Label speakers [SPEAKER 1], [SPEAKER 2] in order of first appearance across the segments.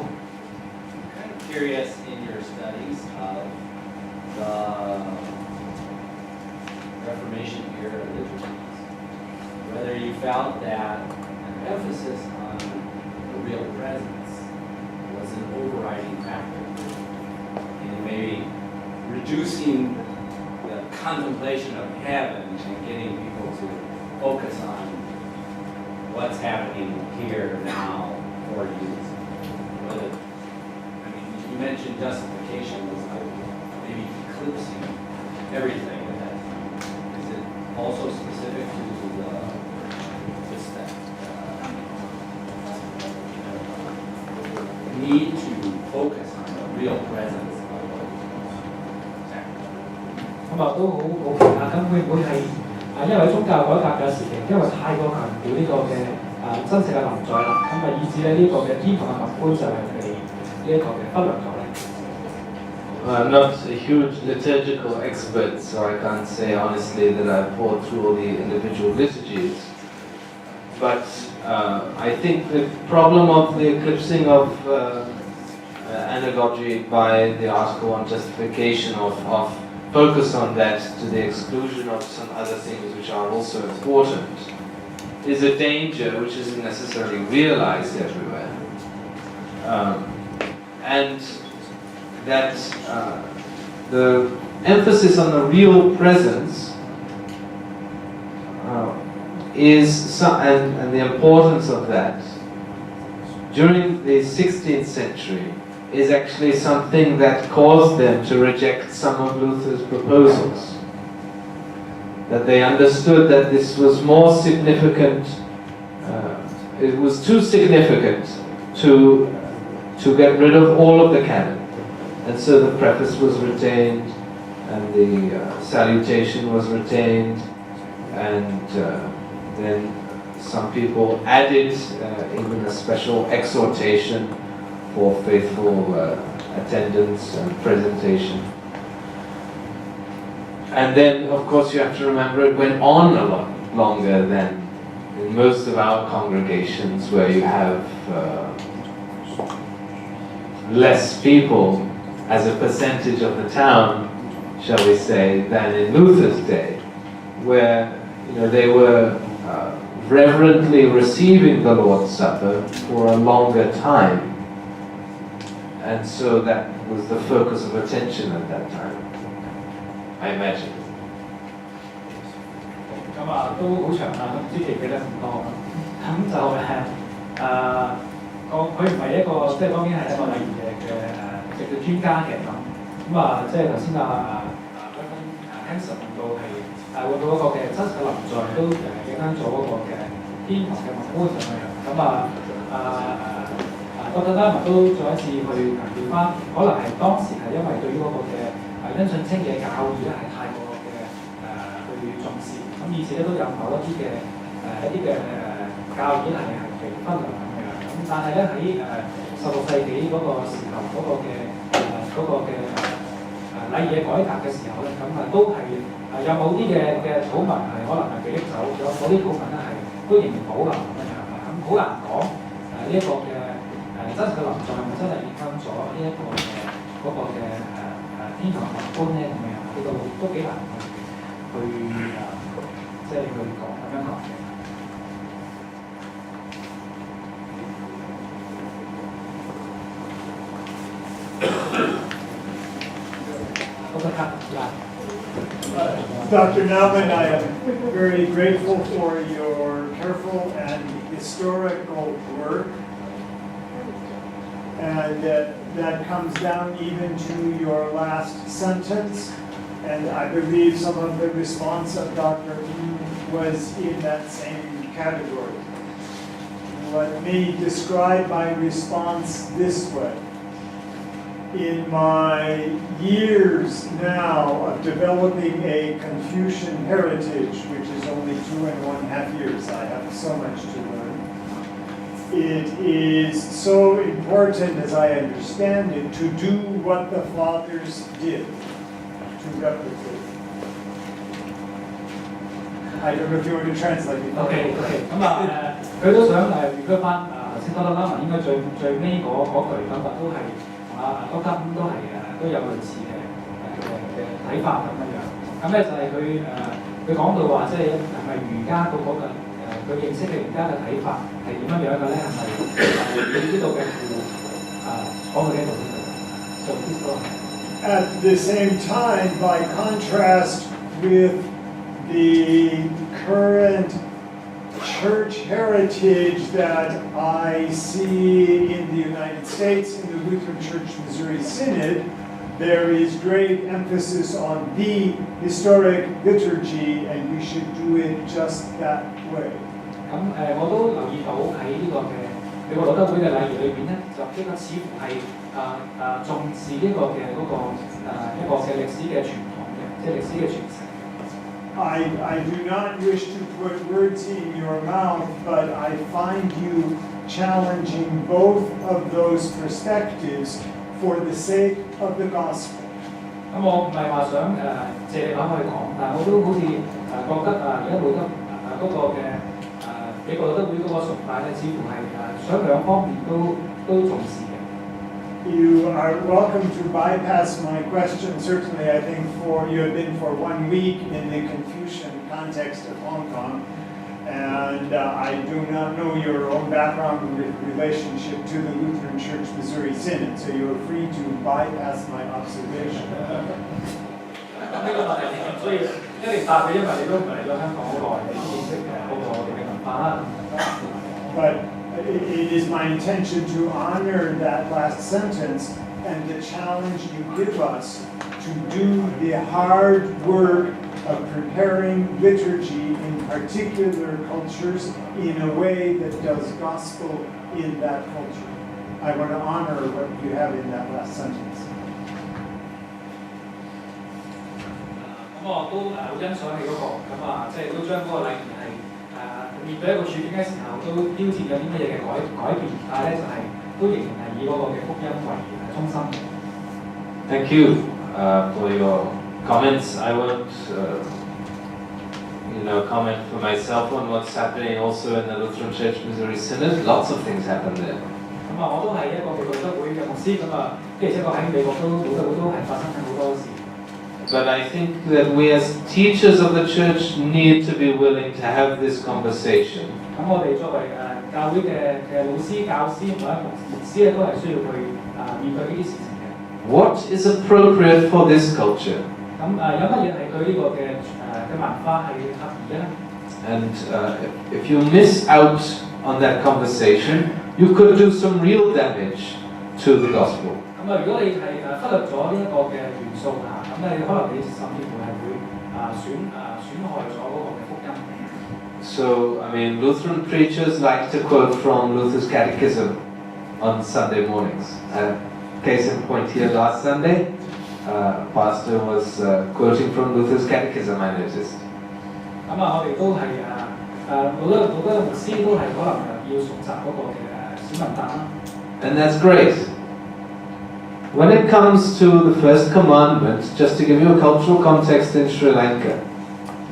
[SPEAKER 1] kind of curious in your studies of the Reformation era liturgies, whether you felt that an emphasis on the real presence was an overriding factor in maybe reducing the contemplation of heaven and getting people to focus on what's happening here now for you. Whether, I mean, you mentioned justification was like maybe eclipsing everything at that time. Is it also specific to just that need to focus on the real presence of the sacrament?
[SPEAKER 2] 咁啊都好奇啊，咁會唔會係因為宗教改革嘅時期，因為太過強調呢個嘅真實嘅臨在啦，咁啊以致咧呢個嘅天堂嘅宏觀就係被呢一個嘅忽略咗咧。
[SPEAKER 3] I'm not a huge liturgical expert, so I can't say honestly that I've poured through all the individual liturgies. But I think the problem of the eclipsing of anagogy by the article on justification of focus on that to the exclusion of some other things which are also important is a danger which isn't necessarily realized everywhere. And that the emphasis on the real presence and the importance of that during the 16th century is actually something that caused them to reject some of Luther's proposals. That they understood that this was more significant, it was too significant to get rid of all of the canon. And so the preface was retained, and the salutation was retained, and then some people added even a special exhortation for faithful attendance and presentation. And then, of course, you have to remember it went on a lot longer than in most of our congregations, where you have less people as a percentage of the town, shall we say, than in Luther's day, where they were reverently receiving the Lord's Supper for a longer time. And so that was the focus of attention at that time, I imagine.
[SPEAKER 2] 咁啊都好長啊，咁知記得唔多咁就佢唔係一個即係當然係一個禮儀嘅專家嘅咁啊，即係頭先Hanson 問到係會唔會嗰個嘅真實嘅臨在都影響咗嗰個嘅天堂嘅宏觀咁樣咁Dr. Diamond 都再一次去強調翻，可能係當時係因為對於嗰個嘅因信稱義嘅教義咧係太過嘅去重視，咁以至咧都有某一啲嘅教義係被忽略咁樣。咁但係咧喺16世紀嗰個時候嗰個嘅禮儀嘅改革嘅時候咧，咁都係有某啲嘅土文係可能係被拎走，有某啲土文咧係都仍然保留咁樣。咁好難講呢一個嘅。真實嘅臨在係咪真係影響咗呢一個嘅嗰個嘅天堂宏觀咧咁樣？呢個都幾難去即係去講咁樣講嘅。
[SPEAKER 4] Dr. Naumann, I am very grateful for your careful and historical work. And that comes down even to your last sentence, and I believe some of the response of Dr. was in that same category. Let me describe my response this way. In my years now of developing a Confucian heritage, which is only 2.5 years, I have so much to learn. It is so important, as I understand it, to do what the fathers did, to replicate. I don't know if you want to translate it.
[SPEAKER 2] OK， 咁佢都想回歸翻頭先先多得啦，應該最尾嗰句咁啊，都係同阿多金都係都有類似嘅睇法咁樣。咁咧就係佢講到話，即係係咪儒家嗰個佢認識嘅儒家嘅睇法係點樣樣嘅咧？係咪呢度嘅講到呢度？So please go ahead.
[SPEAKER 4] At the same time, by contrast with the current church heritage that I see in the United States, in the Lutheran Church Missouri Synod, there is great emphasis on the historic liturgy, and we should do it just that way.
[SPEAKER 2] 咁我都留意到喺呢個嘅美國路德會嘅禮儀裏邊咧，就呢個似乎係重視呢個嘅嗰個一個嘅歷史嘅傳統嘅，即係歷史嘅傳承。
[SPEAKER 4] I do not wish to put words in your mouth, but I find you challenging both of those perspectives for the sake of the gospel.
[SPEAKER 2] 咁我唔係話想借你把去講，但係我都好似覺得而家路德嗰個嘅美國路德會嗰個崇拜咧，似乎係想兩方面都重視嘅。
[SPEAKER 4] You are welcome to bypass my question. Certainly, I think you have been for 1 week in the Confucian context of Hong Kong, and I do not know your own background with relationship to the Lutheran Church Missouri Synod, so you are free to bypass my observation.
[SPEAKER 2] 咁呢個問題所以一定答嘅，因為你都唔係嚟咗香港好耐，你認識嗰個我哋嘅文化啦。
[SPEAKER 4] But it is my intention to honor that last sentence and the challenge you give us to do the hard work of preparing liturgy in particular cultures in a way that does gospel in that culture. I want to honor what you have in that last sentence.
[SPEAKER 2] 咁我都好欣賞你嗰個，咁即係都將嗰個禮儀係面對一個處境嘅時候，都挑戰有啲乜嘢嘅改變，但係咧就係都仍然係以嗰個嘅福音為中心。
[SPEAKER 3] Thank you for your comments. I won't, comment for myself on what's happening also in the Lutheran Church Missouri Synod. Lots of things happen there.
[SPEAKER 2] 咁我都係一個路德會嘅牧師，咁即係喺美國路德會都係發生緊好多事。
[SPEAKER 3] But I think that we as teachers of the church need to be willing to have this conversation.
[SPEAKER 2] 咁我哋作為教會嘅老師、教師或者牧師咧，都係需要去面對呢啲事情嘅。
[SPEAKER 3] What is appropriate for this culture?
[SPEAKER 2] 咁有乜嘢係對呢個嘅文化係合宜咧？
[SPEAKER 3] And if you miss out on that conversation, you could do some real damage to the gospel.
[SPEAKER 2] 咁如果你係忽略咗呢一個嘅元素咁你可能你甚至乎係會損害咗嗰個嘅福音。
[SPEAKER 3] So, Lutheran preachers like to quote from Luther's Catechism on Sunday mornings. Case in point here last Sunday, Pastor was quoting from Luther's Catechism, I noticed.
[SPEAKER 2] 咁我哋都係好多牧師都係可能要熟習嗰個嘅小文旦啦。
[SPEAKER 3] And that's great. When it comes to the first commandment, just to give you a cultural context in Sri Lanka,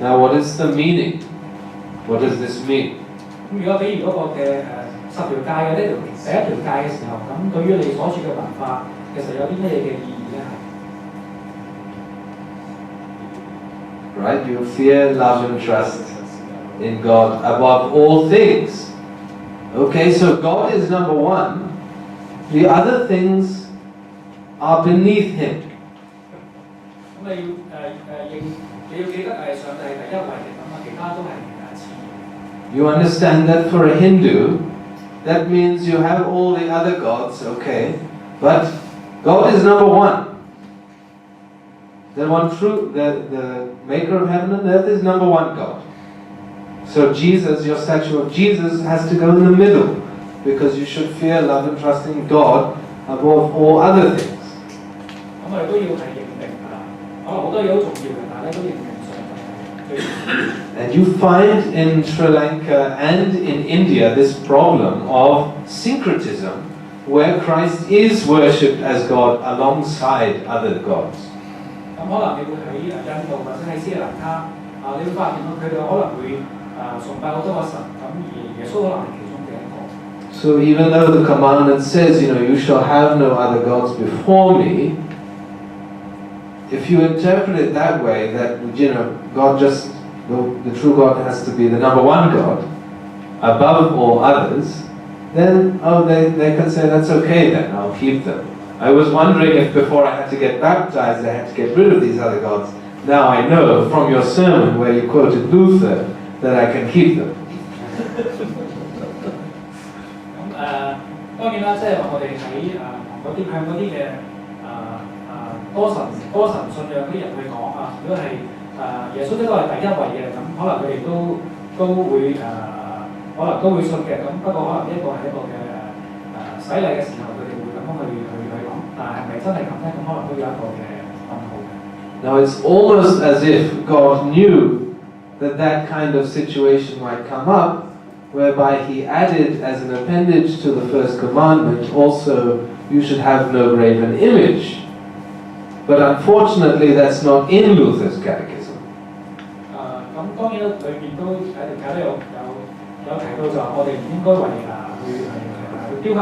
[SPEAKER 3] now what is the meaning? What does this mean?
[SPEAKER 2] 咁如果比如嗰個嘅10條戒嘅呢條第一條戒嘅時候，咁對於你所處嘅文化，其實有啲乜嘢嘅意義咧？
[SPEAKER 3] Right? You fear, love and trust in God above all things. Okay, so God is number one. The other things are beneath Him.
[SPEAKER 2] 咁你要記得上帝係第一位嘅，其他都係次要。
[SPEAKER 3] You understand that for a Hindu, that means you have all the other gods, okay, but God is number one. The one true, the maker of heaven and earth is number one God. So Jesus, your statue of Jesus has to go in the middle, because you should fear, love and trust in God above all other things.
[SPEAKER 2] 咁我哋都要係認定可能好多嘢好重要嘅，但係都認定上帝係最重要。
[SPEAKER 3] And you find in Sri Lanka and in India this problem of syncretism, where Christ is worshipped as God alongside other gods.
[SPEAKER 2] 咁可能你會喺印度或者喺斯里蘭卡你會發現到佢哋可能會崇拜好多個神，咁而耶穌可能係其中嘅一個。
[SPEAKER 3] So even though the commandment says, you shall have no other gods before me, if you interpret it that way, that, God just, the true God has to be the number one God, above all others, then, they can say, that's okay then, I'll keep them. I was wondering if before I had to get baptized, I had to get rid of these other gods. Now I know from your sermon where you quoted Luther that I can keep them.
[SPEAKER 2] 當然啦，即係話我哋喺嗰啲向嗰啲嘅多神信仰嗰啲人去講啊，如果係耶穌基督係第一位嘅，咁可能佢哋都會可能都會信嘅，咁不過可能呢一個係一個嘅洗禮嘅時候，佢哋會咁樣去諗，但係咪真係咁咧？咁可能都有一個嘅問號嘅。
[SPEAKER 3] Now it's almost as if God knew that kind of situation might come up, whereby he added as an appendage to the first commandment also, you should have no graven image. But unfortunately that's not in Luther's catechism.
[SPEAKER 2] 咁當然啦，裏面都喺條解都有提到就話我哋唔應該為去雕刻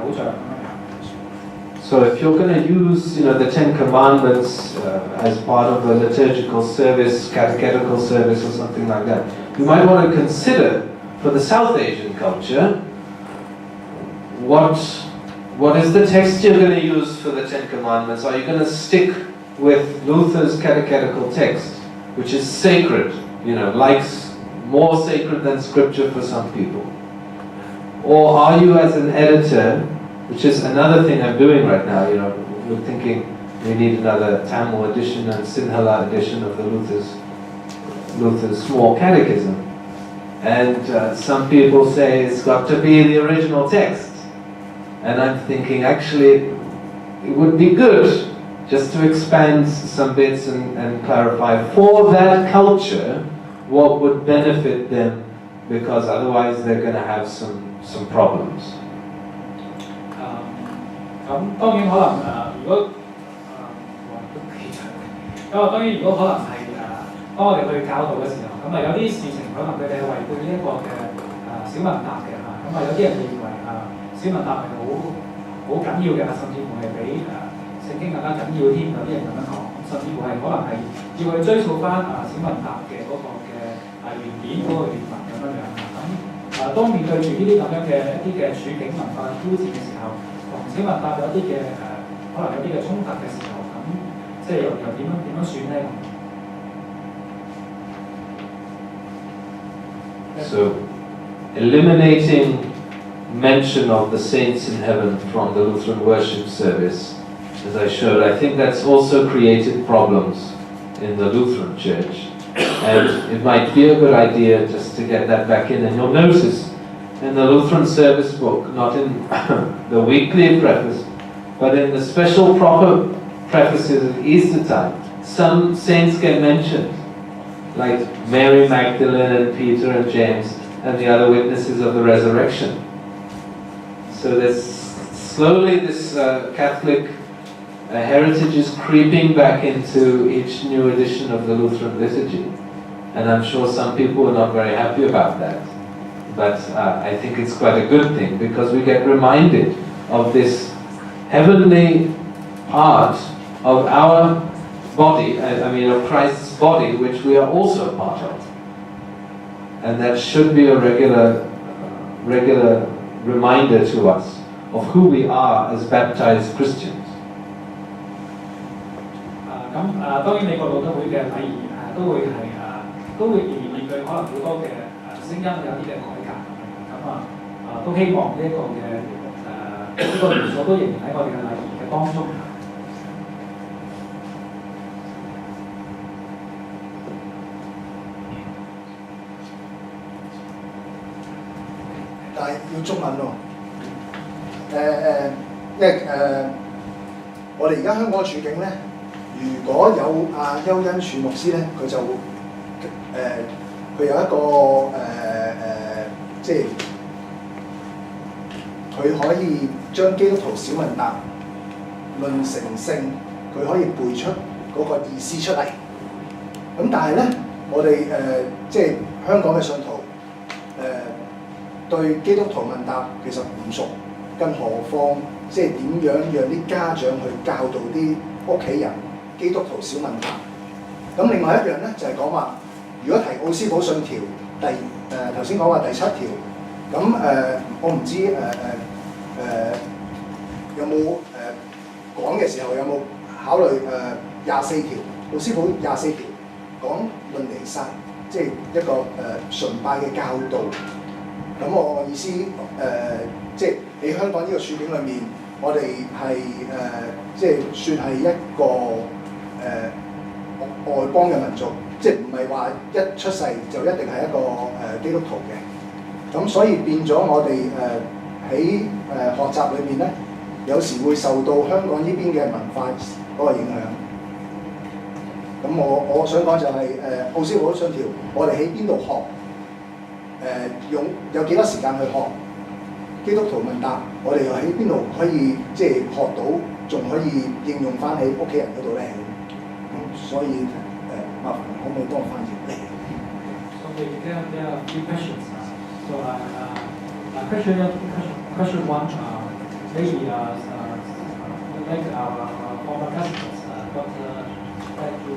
[SPEAKER 2] 偶像咁樣。
[SPEAKER 3] So if you're going to use, the Ten Commandments as part of a liturgical service, catechetical service or something like that, you might want to consider for the South Asian culture, what is the text you're going to use for the Ten Commandments? Are you going to stick with Luther's catechetical text, which is sacred, more sacred than scripture for some people? Or are you, as an editor, which is another thing I'm doing right now, we're thinking we need another Tamil edition and Sinhala edition of the Luther's small catechism. And some people say it's got to be the original text. And I'm thinking actually it would be good just to expand some bits and clarify for that culture what would benefit them, because otherwise they're going to have some problems.
[SPEAKER 2] 咁當然可能如果當然如果可能係當我哋去教導嘅時候，咁有啲事情可能佢哋係違背呢一個嘅小問答嘅嚇，咁有啲人認為小問答係好緊要嘅，甚至乎係比聖經更加緊要添，有啲人咁樣講，甚至乎係可能係要去追溯翻小問答嘅嗰個嘅原典嗰個原文咁樣咁當面對住呢啲咁樣嘅一啲嘅處境文化挑戰嘅時候，同小問答有啲嘅可能有啲嘅衝突嘅時候，咁即係又點樣算咧？
[SPEAKER 3] So, eliminating mention of the saints in heaven from the Lutheran worship service, as I showed, I think that's also created problems in the Lutheran Church. And it might be a good idea just to get that back in. And you'll notice in the Lutheran service book, not in the weekly preface, but in the special proper prefaces at Easter time, some saints get mentioned, like Mary Magdalene and Peter and James and the other witnesses of the resurrection. So there's slowly this Catholic heritage is creeping back into each new edition of the Lutheran liturgy. And I'm sure some people are not very happy about that. But I think it's quite a good thing, because we get reminded of this heavenly part of our body, of Christ's body, which we are also part of. And that should be a regular reminder to us of who we are as baptized Christians.
[SPEAKER 2] 當然美國路德會嘅禮儀都會面對可能好多嘅聲音，有啲嘅改革都希望呢一個嘅呢個元素都仍然喺我哋嘅禮儀嘅當中。
[SPEAKER 5] 但係要中文喎。因為我哋而家香港嘅處境咧，如果有邱恩柱牧師咧，佢就佢有一個即係佢可以將基督徒小問答論成聖，佢可以背出嗰個意思出嚟。咁但係咧，我哋即係香港嘅信徒對基督徒問答其實唔熟，更何況即係點樣讓啲家長去教導啲屋企人基督徒小問答。咁另外一樣咧就係講話，如果提奧斯堡信條頭先講話第7條，咁我唔知有冇講嘅時候有冇考慮24條，奧斯堡24條講論彌撒，即係一個崇拜嘅教導。咁我意思即係喺香港呢個處境裏面，我哋係即係算係一個外邦嘅民族，即係唔係話一出世就一定係一個基督徒嘅。咁所以變咗我哋喺學習裏面咧，有時會受到香港呢邊嘅文化嗰個影響。咁我想講就係奧斯堡信條，我哋喺邊度學？有幾多時間去學基督徒問答？我哋又喺邊度可以即係學到，仲可以應用翻喺屋企人嗰度咧？所以麻煩可唔可以幫我翻譯？So
[SPEAKER 2] there are a few questions. So question one, maybe like our former customers, Dr.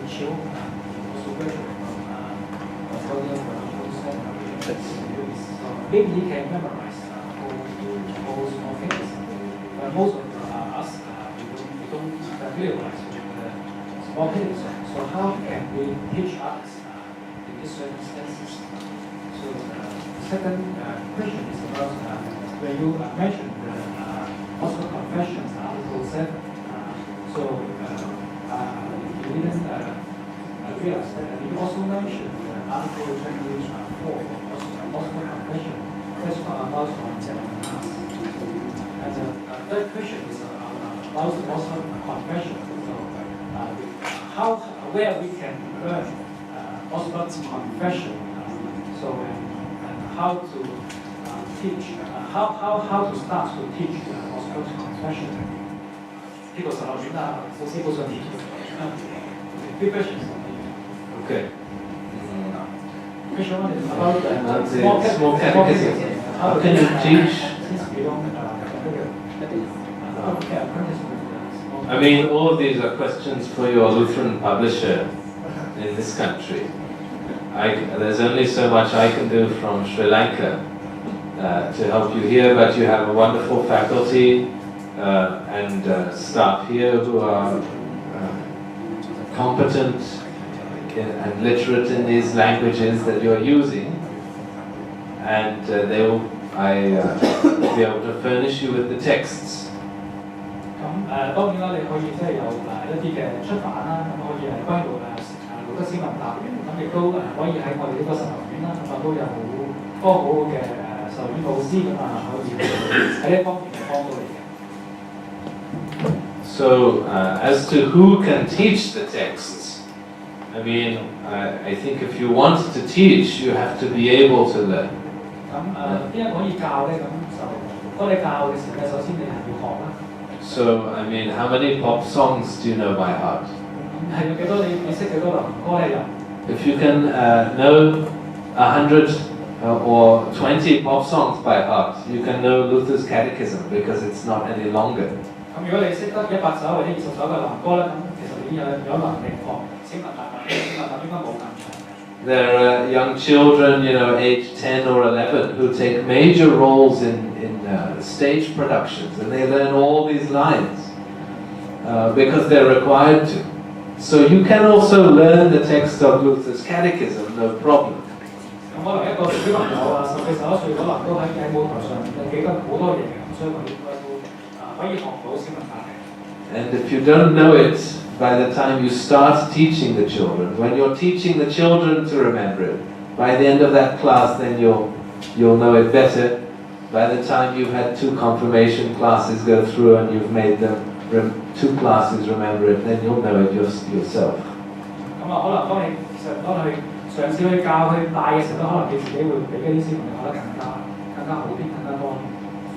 [SPEAKER 2] CHIU, also graduate from Australian Religious Seminary. So maybe he can memorize all small things, but most of us we don't realize the small things. So how can we teach others in these circumstances? So the second question is about when you mentioned the Gospel Confessions, Article 7. So you didn't realize that you also mentioned Article 24 of Gospel Confession. That's about content. And the third question is about the Gospel Confession. So where we can learn Gospel Confession. So and how to teach, how to start to teach Gospel Confession. 呢個實落選啦，我基本上提few questions.
[SPEAKER 3] Okay.
[SPEAKER 2] Question one is about
[SPEAKER 3] small catechism. How can you teach? I mean, all of these are questions for your Lutheran publisher in this country. There's only so much I can do from Sri Lanka to help you here, but you have a wonderful faculty and staff here who are competent and literate in these languages that you're using, and they will be able to furnish you with the texts.
[SPEAKER 2] 當然啦，你可以即係有一啲嘅出版啦，咁可以係關於路德斯問答，咁亦都可以喺我哋呢個神學院啦，咁都有好嘅神學院老師咁可以喺呢方面幫到你嘅。
[SPEAKER 3] So, as to who can teach the texts, I mean, I think if you want to teach, you have to be able to learn.
[SPEAKER 2] 咁邊一個可以教咧？咁就當你教嘅時候咧，首先你係要學啦。
[SPEAKER 3] So, I mean, how many pop songs do you know by heart?
[SPEAKER 2] 係有幾多你識幾多流行歌咧？
[SPEAKER 3] If you can know 100 or 20 pop songs by heart, you can know Luther's Catechism because it's not any longer.
[SPEAKER 2] 咁如果你識得100首或者20首嘅流行歌咧，咁其實已經有能力學英文答應該冇咁長。
[SPEAKER 3] There are young children, aged 10 or 11, who take major roles in stage productions, and they learn all these lines because they're required to. So you can also learn the text of Luther's Catechism, no problem.
[SPEAKER 2] 咁可能一個小朋友10歲11歲，可能都喺舞台上記得好多嘢嘅，所以佢應該都可以學到小文化嘅。
[SPEAKER 3] And if you don't know it by the time you start teaching the children, when you're teaching the children to remember it, by the end of that class, then you'll know it better. By the time you've had 2 confirmation classes go through and you've made them 2 classes remember it, then you'll know it yourself.
[SPEAKER 2] 咁可能當你嘗試去教去帶嘅時候，可能你自己會比嗰啲小朋友學得更加好啲，更加多。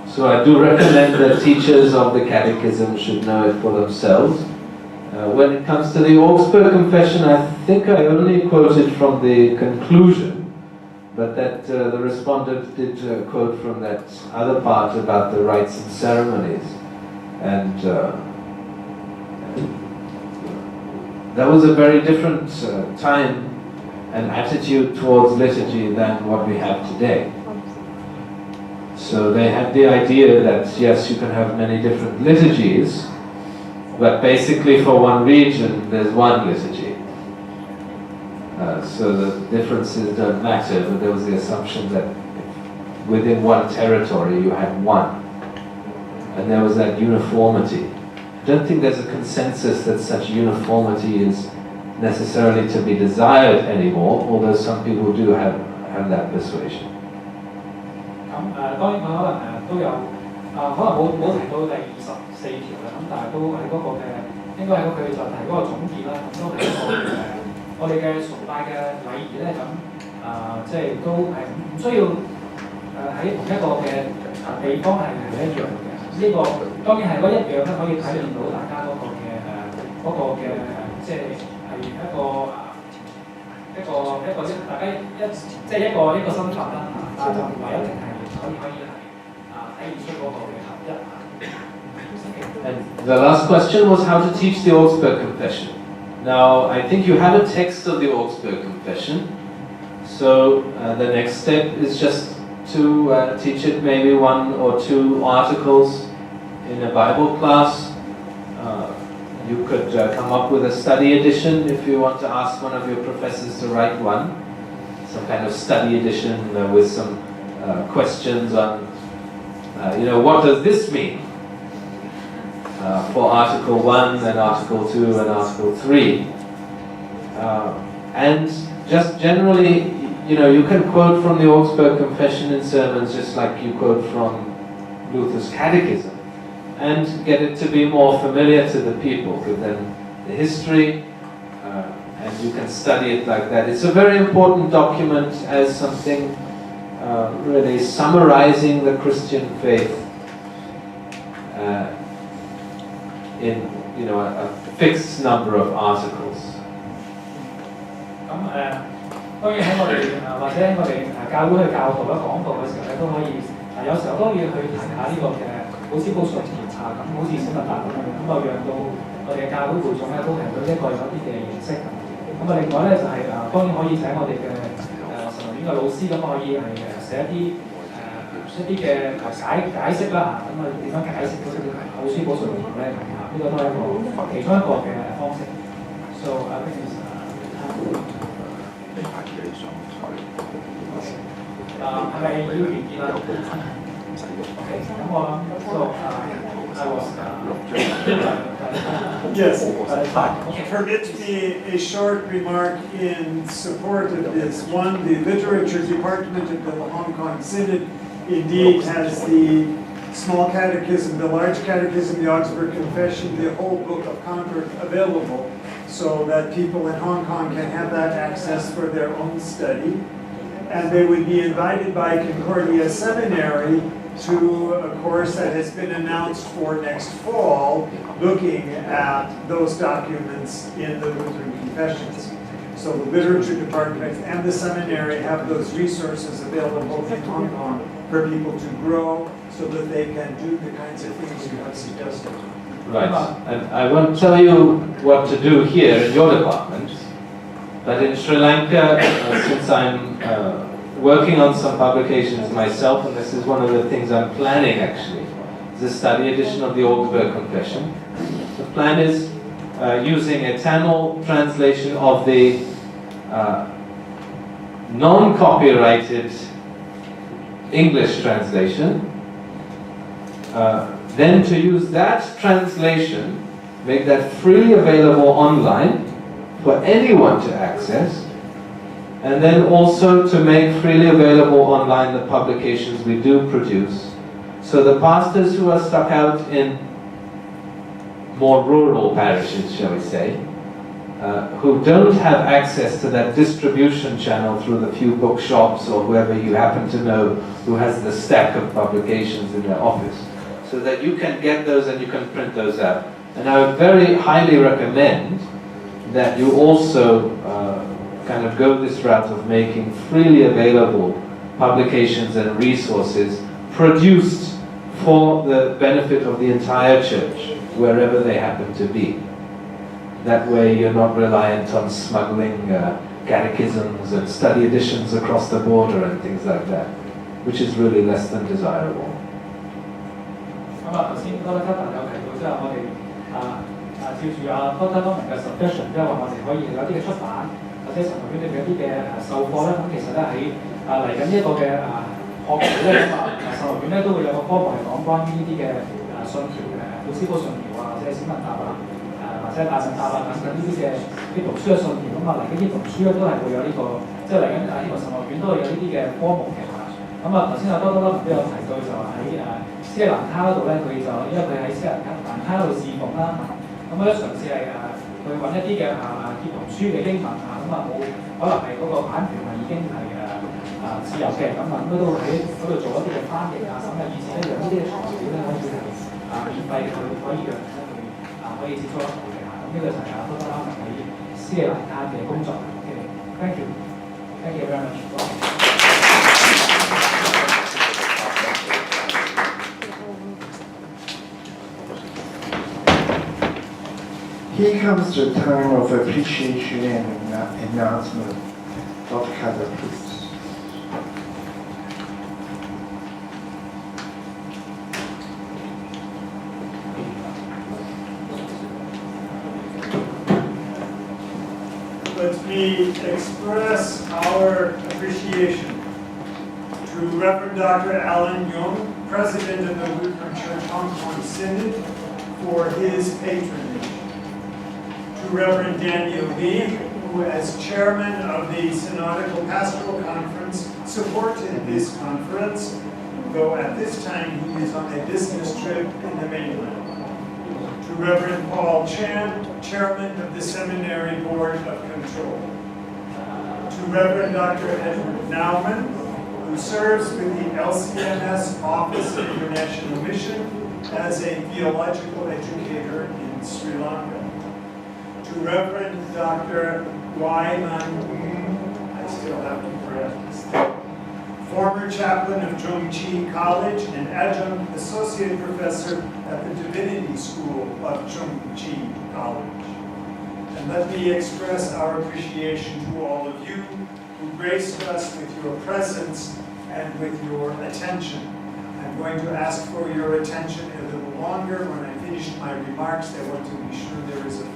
[SPEAKER 3] So I do recommend that teachers of the Catechism should know it for themselves. When it comes to the Augsburg Confession, I think I only quoted from the conclusion, but that the respondent did quote from that other part about the rites and ceremonies, and that was a very different time and attitude towards liturgy than what we have today. So they had the idea that yes, you can have many different liturgies, but basically for one region there's one liturgy. So the differences don't matter, but there was the assumption that within one territory you had one. And there was that uniformity. I don't think there's a consensus that such uniformity is necessarily to be desired anymore, although some people do have that persuasion.
[SPEAKER 2] 當然佢可能都有可能冇提到第24條啦，咁但係都係嗰個嘅應該係佢就提嗰個總結啦，咁都係一個我哋嘅崇拜嘅禮儀咧，咁即係都係唔需要喺同一個嘅地方係一樣嘅。呢個當然係嗰一樣咧，可以體現到大家嗰個嘅即係係一個大家即係一個身份啦，但係就唔係一定係可以係體現出嗰個嘅合一。
[SPEAKER 3] And the last question was how to teach the Augsburg Confession. Now, I think you have a text of the Augsburg Confession, so the next step is just to teach it maybe 1 or 2 articles in a Bible class. You could come up with a study edition if you want to ask one of your professors to write one, some kind of study edition with some questions on, what does this mean? For Article 1 and Article 2 and Article 3. And just generally, you can quote from the Augsburg Confession in sermons just like you quote from Luther's Catechism, and get it to be more familiar to the people, give them the history, and you can study it like that. It's a very important document as something really summarizing the Christian faith in a fixed number of articles.
[SPEAKER 2] 當然喺我哋或者我哋教會去教導啦、講道嘅時候咧，都可以有時候都要去提下呢個嘅好似報信調查咁，好似小文達咁樣，咁就讓到我哋嘅教會會眾咧都係對呢一個有啲嘅認識。咁另外咧就係當然可以請我哋嘅神學院嘅老師咁可以係寫一啲嘅解釋啦嚇，咁點樣解釋嗰啲好書報信條咧？呢個都係一個其中一個嘅方式。So I think it's 係咪要完結啦？ Okay， 咁我諗
[SPEAKER 4] Yes, permit me a short remark in support of this. One, the literature department of the Hong Kong Synod indeed has the small catechism, the large catechism, the Augsburg Confession, the whole book of Concord available, so that people in Hong Kong can have that access for their own study. And they would be invited by Concordia Seminary to a course that has been announced for next fall, looking at those documents in the Lutheran Confessions. So the literature department and the seminary have those resources available in Hong Kong for people to grow so that they can do the kinds of things you have suggested.
[SPEAKER 3] Right, and I won't tell you what to do here in your department, but in Sri Lanka, since I'm working on some publications myself, and this is one of the things I'm planning actually, is a study edition of the Augsburg Confession. The plan is using a Tamil translation of the non-copyrighted English translation, then to use that translation, make that freely available online for anyone to access, and then also to make freely available online the publications we do produce. So the pastors who are stuck out in more rural parishes, shall we say, who don't have access to that distribution channel through the few bookshops or whoever you happen to know who has the stack of publications in their office, so that you can get those and you can print those out. And I would very highly recommend that you also kind of go this route of making freely available publications and resources produced for the benefit of the entire church, wherever they happen to be. That way you're not reliant on smuggling catechisms and study editions across the border and things like that, which is really less than desirable.
[SPEAKER 2] 咁頭先多德德有提到，即係我哋照住多德明嘅 suggestion， 即係話我哋可以有啲嘅出版或者神學院裏面一啲嘅授課咧，咁其實咧喺嚟緊呢一個嘅學期咧，咁神學院咧都會有個科目係講關於呢啲嘅信條嘅老師傅信條或者小問答或者大問答等等呢啲嘅啲讀書嘅信條，咁嚟緊啲讀書咧都係會有呢個，即係嚟緊希望神學院都會有呢啲嘅科目嘅。咁頭先多德都有提到就話喺斯里蘭卡嗰度咧，佢就因為佢喺斯里蘭卡嗰度侍奉啦，咁咧嘗試係去揾一啲嘅協同書嘅經文咁冇可能係嗰個版權係已經係自由嘅，咁都喺嗰度做一啲嘅翻譯審嘅，以前一樣呢啲嘅材料咧可以係免費嘅，可以讓可以接觸得到嘅咁呢個就係多德明喺斯里蘭卡嘅工作。Thank you very much.
[SPEAKER 6] Here comes the time of appreciation and announcement. Dr. Kaza, please.
[SPEAKER 4] Let me express our appreciation to Reverend Dr. Alan Young, President of the Lutheran Church Hong Kong Synod, for his patronage. To Reverend Daniel Lee, who as chairman of the Synodical Pastoral Conference supported this conference, though at this time he is on a business trip in the mainland. To Reverend Paul Chan, chairman of the Seminary Board of Control. To Reverend Dr. Edward Nauman, who serves with the LCMS Office of International Mission as a theological educator in Sri Lanka. To Reverend Dr. Wyman, I still have to correct this, former chaplain of CHIU College and adjunct associate professor at the Divinity School of CHIU College. And let me express our appreciation to all of you who graced us with your presence and with your attention. I'm going to ask for your attention a little longer. When I finish my remarks, I want to be sure there is a photo.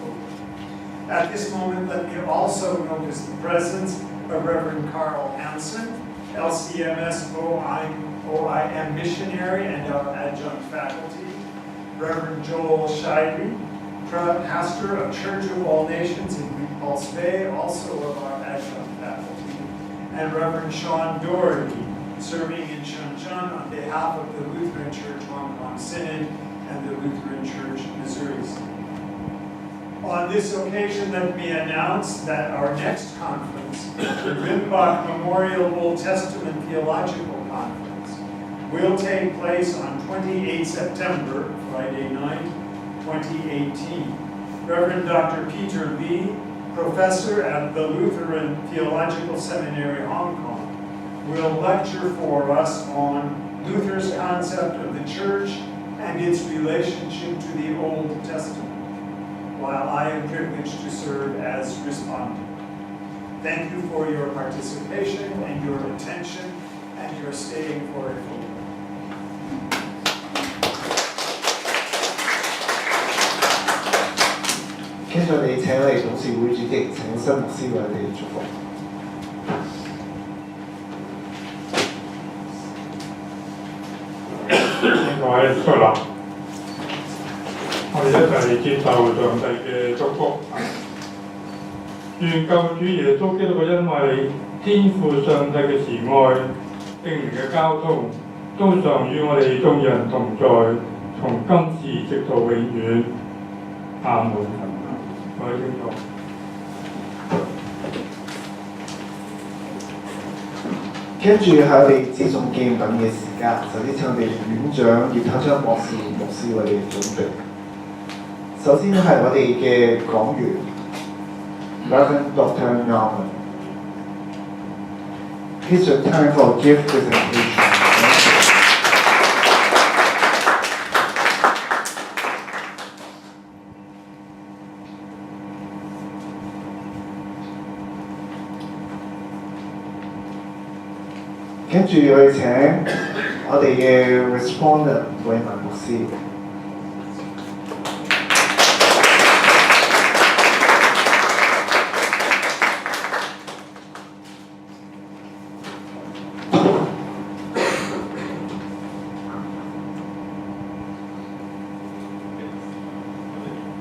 [SPEAKER 4] At this moment, let me also notice the presence of Reverend Carl Hansen, LCMS OIM missionary and our adjunct faculty, Reverend Joel Scheidly, pastor of Church of All Nations in Repulse Bay, also of our adjunct faculty, and Reverend Sean Doherty, serving in Shenzhen on behalf of the Lutheran Church Hong Kong Synod and the Lutheran Church Missouri Synod. On this occasion, let me announce that our next conference, the Rimbach Memorial Old Testament Theological Conference, will take place on 28 September, Friday night, 2018. Reverend Dr. Peter Lee, professor at the Lutheran Theological Seminary, Hong Kong, will lecture for us on Luther's concept of the church and its relationship to the Old Testament, while I am privileged to serve as respondent. Thank you for your participation and your attention and your staying for a full.
[SPEAKER 6] 跟住你請嚟董事會主席請新牧師為我哋祝福。
[SPEAKER 7] 各位出立，我哋一齊接受上帝嘅祝福。願救主耶穌基督嘅恩惠、天父上帝嘅慈愛、聖靈嘅交通，都常與我哋眾人同在，從今時直到永遠。阿門。各位聽眾。
[SPEAKER 6] 跟住喺我哋接送紀念品嘅時間，首先請我哋院長葉太昌博士牧師為我哋準備。首先係我哋嘅講員 Reverend Dr. Nauman。It's your time for gift presentation. 跟住我哋請我哋嘅 respondent 偉文牧師。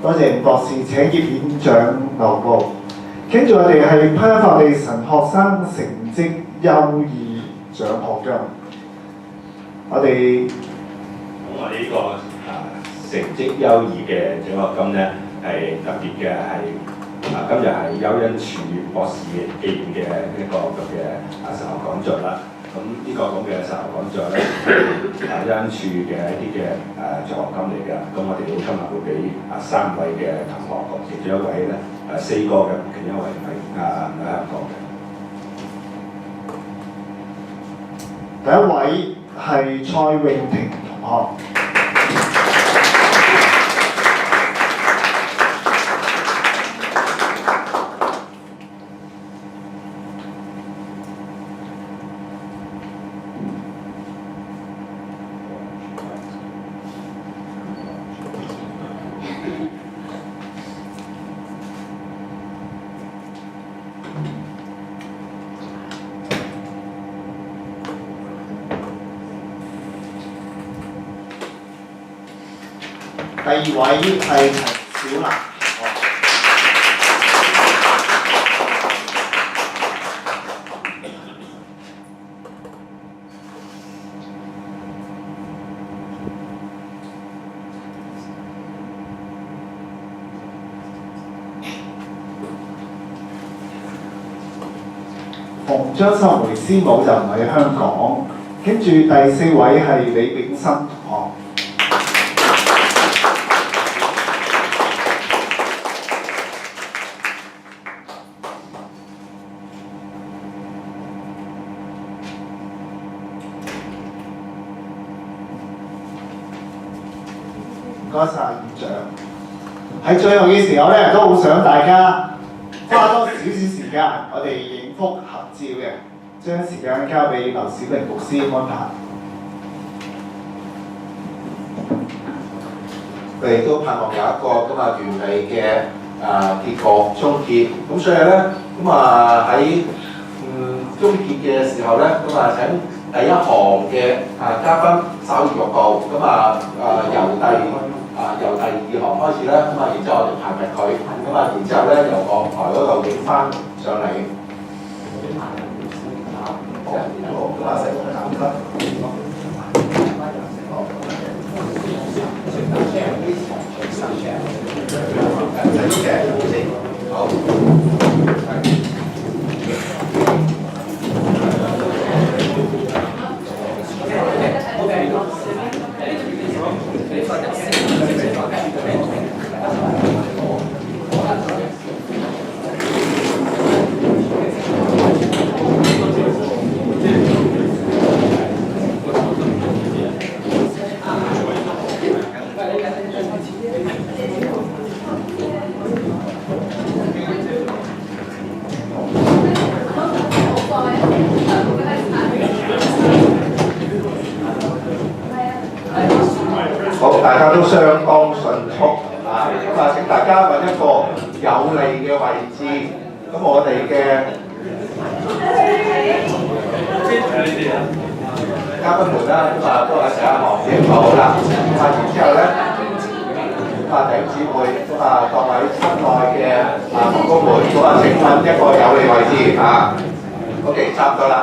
[SPEAKER 6] 多謝吳博士，請葉院長留步。跟住我哋係頒發我哋神學生成績優異獎學金。我哋
[SPEAKER 8] 我哋呢個成績優異嘅獎學金咧係特別嘅，係今日係邱恩柱博士紀念嘅一個咁嘅神學講座啦。咁呢個咁嘅神學講座咧，邱恩柱嘅一啲嘅獎學金嚟嘅。咁我哋今日會俾3位嘅同學，其中一位咧4個嘅，其中一位唔喺香港嘅。
[SPEAKER 6] 第一位係蔡詠婷同學。第二位係陳小蘭。馮張秀梅師母就唔喺香港，跟住第4位係李炳新同學。唔該晒院長。喺最後嘅時候咧，都好想大家花多少少時間，我哋影幅合照嘅，將時間交俾劉小玲牧師安排。
[SPEAKER 9] 我哋都盼望有一個完美嘅結果終結。咁所以咧，喺終結嘅時候咧，請第一行嘅嘉賓稍移玉步，由第2行開始咧，然之後我哋排埋佢，然之後咧由講台嗰度影翻上嚟。好，大家都相當迅速請大家揾一個有利嘅位置。咁我哋嘅嘉賓們啦，都喺第一行影好啦。然之後咧，弟兄姊妹各位親愛嘅同工們，請揾一個有利位置OK， 差唔多啦。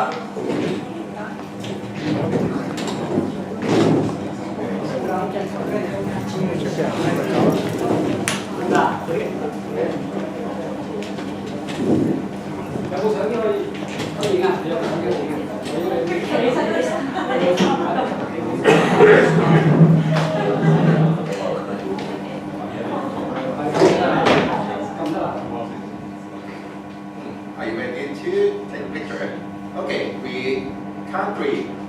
[SPEAKER 2] 有冇相機可以影啊？有冇相機影啊？Are
[SPEAKER 9] you ready to take a picture? Okay.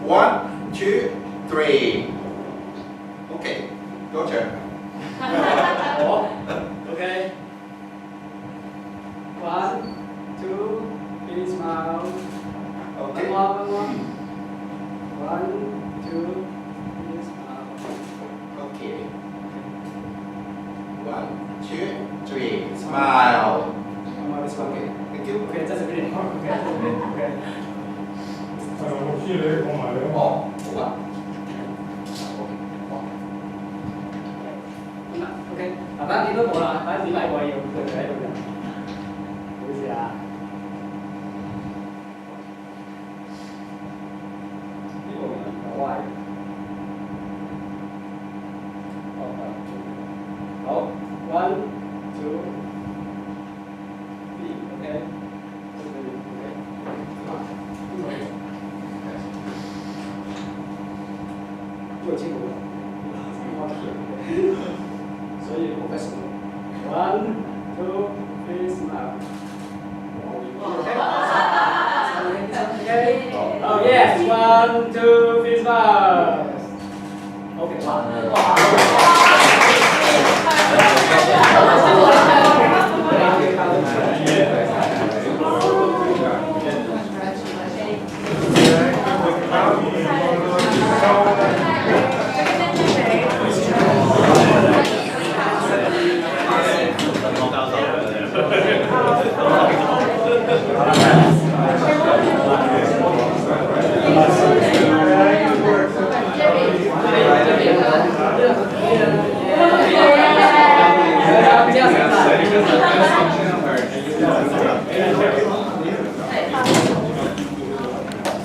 [SPEAKER 9] 1, 2, 3. Okay, your turn.
[SPEAKER 1] Okay. 1, 2, please smile.
[SPEAKER 9] Okay.
[SPEAKER 1] One more. 1, 2, please smile.
[SPEAKER 9] Okay. 1, 2, 3. Smile.
[SPEAKER 1] One more this one.
[SPEAKER 9] Okay, thank you.
[SPEAKER 1] Okay, just a minute. Okay. Okay.
[SPEAKER 7] 牧師你講埋你。
[SPEAKER 9] 哦，好啊。
[SPEAKER 1] OK，嗱，反正點都冇啦，反正點係我要佢喺度嘅。唔好意思啊。呢個人好歪。好，1, 2, 3, OK。呢個清楚啦。所以 professional。1, 2, 3, smile. Okay. Oh yes. 1, 2, 3, smile. Okay.